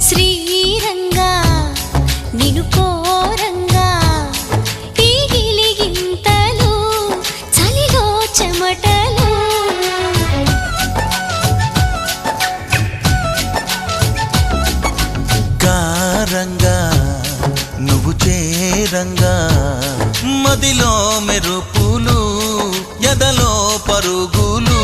శ్రీరంగా నిను కోరంగా ఈ గిలిగింతలు చలిలో చెమటలు గారంగా నువ్వు చేరంగా మదిలో మెరుపులు ఎదలో పరుగులు